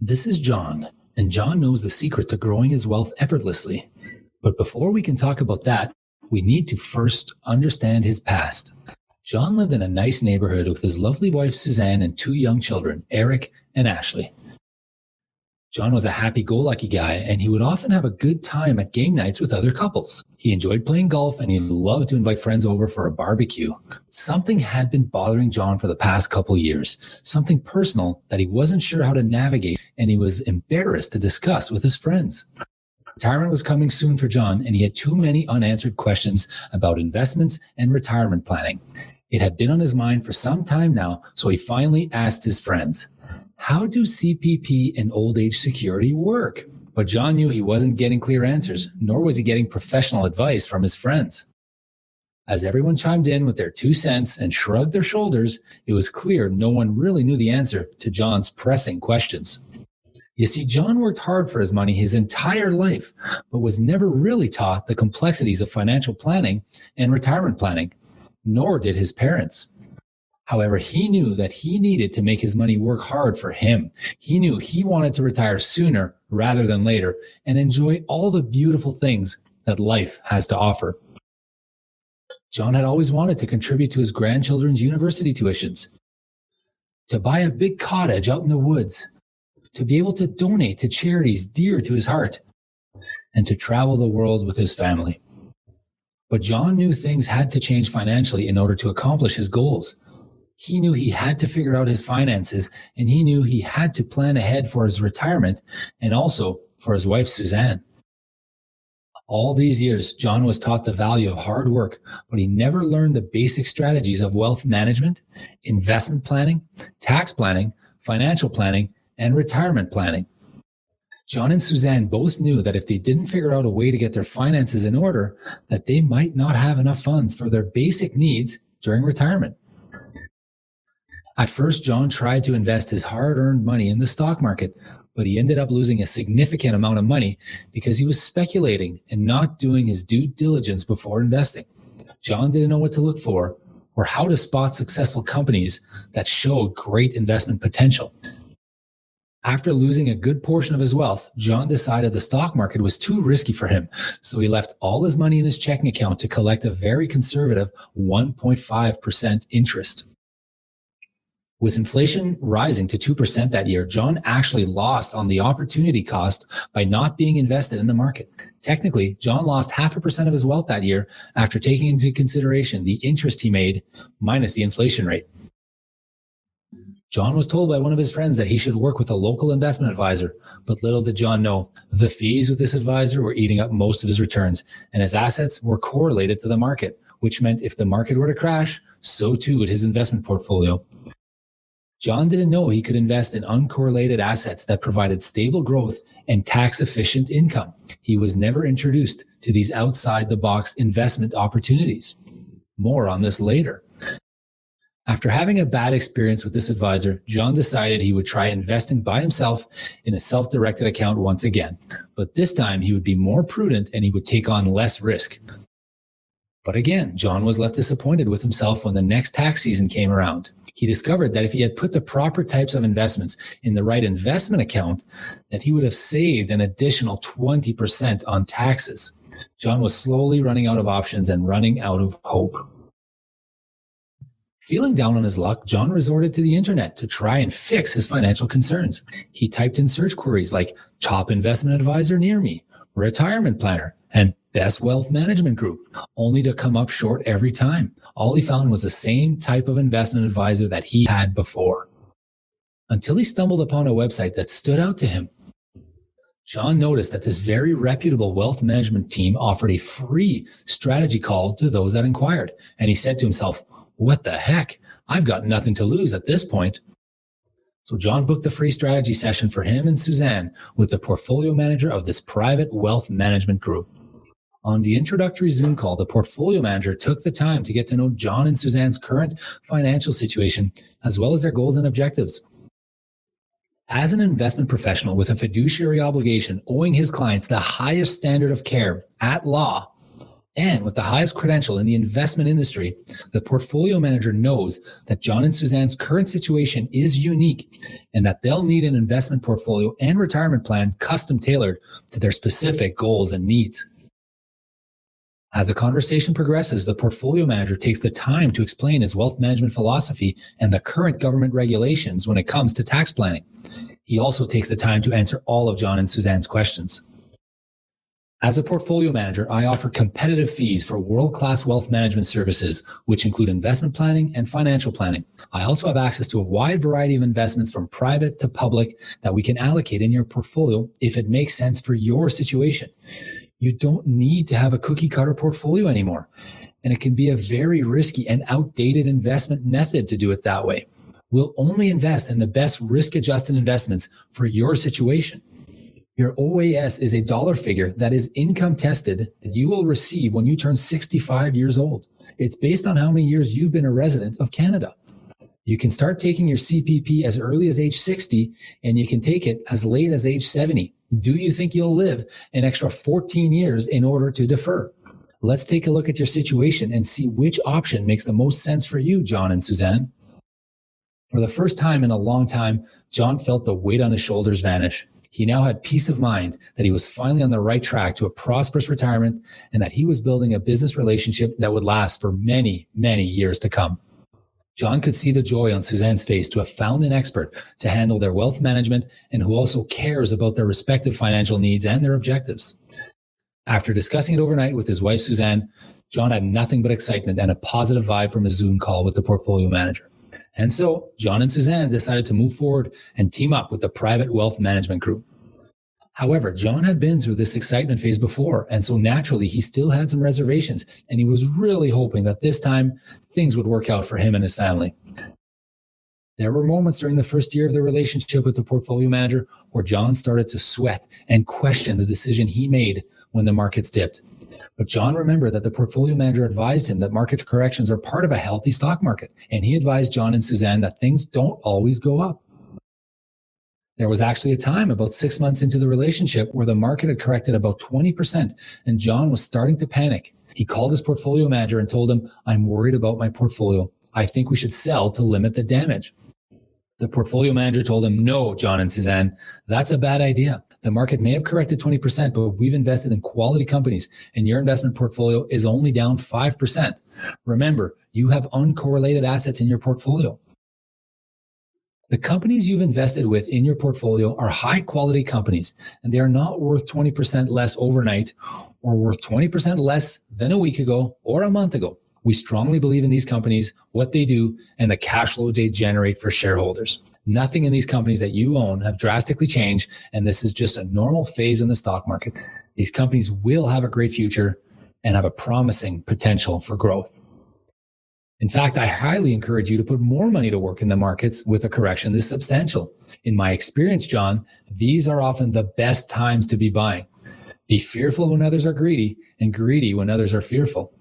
This is John, and John knows the secret to growing his wealth effortlessly. But before we can talk about that, we need to first understand his past. John lived in a nice neighborhood with his lovely wife Suzanne and two young children, Eric and Ashley. John was a happy-go-lucky guy, and he would often have a good time at game nights with other couples. He enjoyed playing golf, and he loved to invite friends over for a barbecue. Something had been bothering John for the past couple years, something personal that he wasn't sure how to navigate, and he was embarrassed to discuss with his friends. Retirement was coming soon for John, and he had too many unanswered questions about investments and retirement planning. It had been on his mind for some time now, so he finally asked his friends, "How do CPP and old age security work?" But John knew he wasn't getting clear answers, nor was he getting professional advice from his friends. As everyone chimed in with their 2 cents and shrugged their shoulders, it was clear no one really knew the answer to John's pressing questions. You see, John worked hard for his money his entire life, but was never really taught the complexities of financial planning and retirement planning, nor did his parents. However, he knew that he needed to make his money work hard for him. He knew he wanted to retire sooner rather than later and enjoy all the beautiful things that life has to offer. John had always wanted to contribute to his grandchildren's university tuitions, to buy a big cottage out in the woods, to be able to donate to charities dear to his heart, and to travel the world with his family. But John knew things had to change financially in order to accomplish his goals. He knew he had to figure out his finances, and he knew he had to plan ahead for his retirement and also for his wife, Suzanne. All these years, John was taught the value of hard work, but he never learned the basic strategies of wealth management, investment planning, tax planning, financial planning, and retirement planning. John and Suzanne both knew that if they didn't figure out a way to get their finances in order, that they might not have enough funds for their basic needs during retirement. At first, John tried to invest his hard-earned money in the stock market, but he ended up losing a significant amount of money because he was speculating and not doing his due diligence before investing. John didn't know what to look for or how to spot successful companies that showed great investment potential. After losing a good portion of his wealth, John decided the stock market was too risky for him, so he left all his money in his checking account to collect a very conservative 1.5% interest. With inflation rising to 2% that year, John actually lost on the opportunity cost by not being invested in the market. Technically, John lost 0.5% of his wealth that year after taking into consideration the interest he made minus the inflation rate. John was told by one of his friends that he should work with a local investment advisor, but little did John know, the fees with this advisor were eating up most of his returns, and his assets were correlated to the market, which meant if the market were to crash, so too would his investment portfolio. John didn't know he could invest in uncorrelated assets that provided stable growth and tax-efficient income. He was never introduced to these outside-the-box investment opportunities. More on this later. After having a bad experience with this advisor, John decided he would try investing by himself in a self-directed account once again. But this time he would be more prudent and he would take on less risk. But again, John was left disappointed with himself when the next tax season came around. He discovered that if he had put the proper types of investments in the right investment account, that he would have saved an additional 20% on taxes. John was slowly running out of options and running out of hope. Feeling down on his luck, John resorted to the internet to try and fix his financial concerns. He typed in search queries like top investment advisor near me, retirement planner, and best wealth management group, only to come up short every time. All he found was the same type of investment advisor that he had before. Until he stumbled upon a website that stood out to him. John noticed that this very reputable wealth management team offered a free strategy call to those that inquired. And he said to himself, "What the heck? I've got nothing to lose at this point." So John booked the free strategy session for him and Suzanne with the portfolio manager of this private wealth management group. On the introductory Zoom call, the portfolio manager took the time to get to know John and Suzanne's current financial situation, as well as their goals and objectives. As an investment professional with a fiduciary obligation owing his clients the highest standard of care at law, And with the highest credential in the investment industry, the portfolio manager knows that John and Suzanne's current situation is unique and that they'll need an investment portfolio and retirement plan custom tailored to their specific goals and needs. As the conversation progresses, the portfolio manager takes the time to explain his wealth management philosophy and the current government regulations when it comes to tax planning. He also takes the time to answer all of John and Suzanne's questions. As a portfolio manager, I offer competitive fees for world-class wealth management services, which include investment planning and financial planning. I also have access to a wide variety of investments from private to public that we can allocate in your portfolio if it makes sense for your situation. You don't need to have a cookie-cutter portfolio anymore, and it can be a very risky and outdated investment method to do it that way. We'll only invest in the best risk-adjusted investments for your situation. Your OAS is a dollar figure that is income tested that you will receive when you turn 65 years old. It's based on how many years you've been a resident of Canada. You can start taking your CPP as early as age 60, and you can take it as late as age 70. Do you think you'll live an extra 14 years in order to defer? Let's take a look at your situation and see which option makes the most sense for you, John and Suzanne. For the first time in a long time, John felt the weight on his shoulders vanish. He now had peace of mind that he was finally on the right track to a prosperous retirement and that he was building a business relationship that would last for many, many years to come. John could see the joy on Suzanne's face to have found an expert to handle their wealth management and who also cares about their respective financial needs and their objectives. After discussing it overnight with his wife, Suzanne, John had nothing but excitement and a positive vibe from a Zoom call with the portfolio manager. And so John and Suzanne decided to move forward and team up with the private wealth management group. However, John had been through this excitement phase before, and so naturally he still had some reservations, and he was really hoping that this time things would work out for him and his family. There were moments during the first year of the relationship with the portfolio manager where John started to sweat and question the decision he made when the markets dipped. But John remembered that the portfolio manager advised him that market corrections are part of a healthy stock market, and he advised John and Suzanne that things don't always go up. There was actually a time about 6 months into the relationship where the market had corrected about 20%, and John was starting to panic. He called his portfolio manager and told him, "I'm worried about my portfolio. I think we should sell to limit the damage." The portfolio manager told him, "No, John and Suzanne, that's a bad idea. The market may have corrected 20%, but we've invested in quality companies, and your investment portfolio is only down 5%. Remember, you have uncorrelated assets in your portfolio. The companies you've invested with in your portfolio are high quality companies, and they are not worth 20% less overnight or worth 20% less than a week ago or a month ago. We strongly believe in these companies, what they do, and the cash flow they generate for shareholders. Nothing in these companies that you own have drastically changed, and this is just a normal phase in the stock market. These companies will have a great future and have a promising potential for growth. In fact, I highly encourage you to put more money to work in the markets with a correction this substantial. In my experience, John, these are often the best times to be buying. Be fearful when others are greedy and greedy when others are fearful.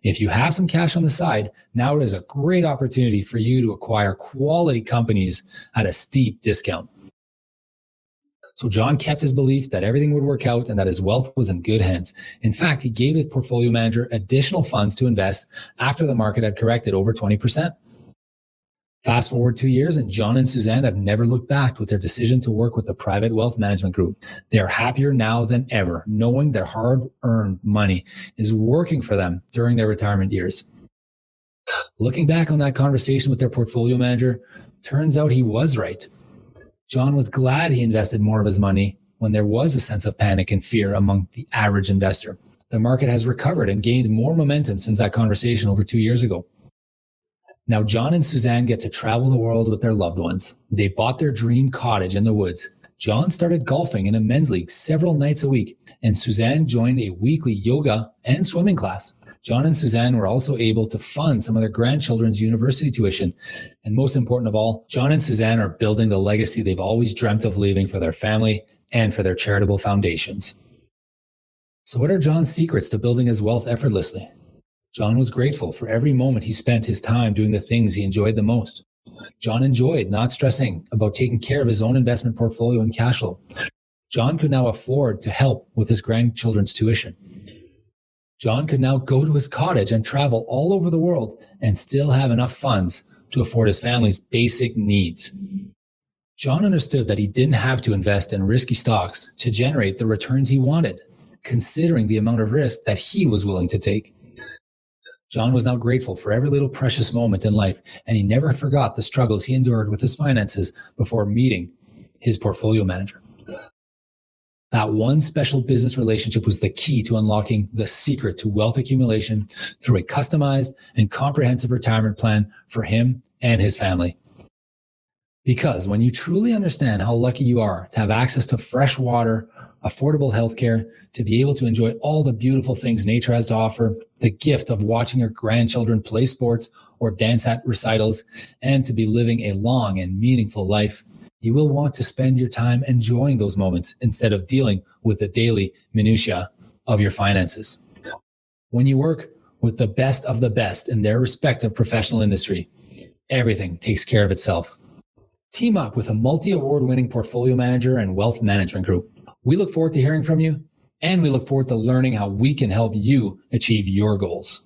If you have some cash on the side, now is a great opportunity for you to acquire quality companies at a steep discount. So John kept his belief that everything would work out and that his wealth was in good hands. In fact, he gave his portfolio manager additional funds to invest after the market had corrected over 20%. Fast forward 2 years, and John and Suzanne have never looked back with their decision to work with the private wealth management group. They are happier now than ever, knowing their hard-earned money is working for them during their retirement years. Looking back on that conversation with their portfolio manager, turns out he was right. John was glad he invested more of his money when there was a sense of panic and fear among the average investor. The market has recovered and gained more momentum since that conversation over 2 years ago. Now, John and Suzanne get to travel the world with their loved ones. They bought their dream cottage in the woods. John started golfing in a men's league several nights a week, and Suzanne joined a weekly yoga and swimming class. John and Suzanne were also able to fund some of their grandchildren's university tuition. And most important of all, John and Suzanne are building the legacy they've always dreamt of leaving for their family and for their charitable foundations. So what are John's secrets to building his wealth effortlessly? John was grateful for every moment he spent his time doing the things he enjoyed the most. John enjoyed not stressing about taking care of his own investment portfolio and cash flow. John could now afford to help with his grandchildren's tuition. John could now go to his cottage and travel all over the world and still have enough funds to afford his family's basic needs. John understood that he didn't have to invest in risky stocks to generate the returns he wanted, considering the amount of risk that he was willing to take. John was now grateful for every little precious moment in life, and he never forgot the struggles he endured with his finances before meeting his portfolio manager. That one special business relationship was the key to unlocking the secret to wealth accumulation through a customized and comprehensive retirement plan for him and his family. Because when you truly understand how lucky you are to have access to fresh water, affordable healthcare, to be able to enjoy all the beautiful things nature has to offer, the gift of watching your grandchildren play sports or dance at recitals, and to be living a long and meaningful life, you will want to spend your time enjoying those moments instead of dealing with the daily minutiae of your finances. When you work with the best of the best in their respective professional industry, everything takes care of itself. Team up with a multi-award winning portfolio manager and wealth management group. We look forward to hearing from you, and we look forward to learning how we can help you achieve your goals.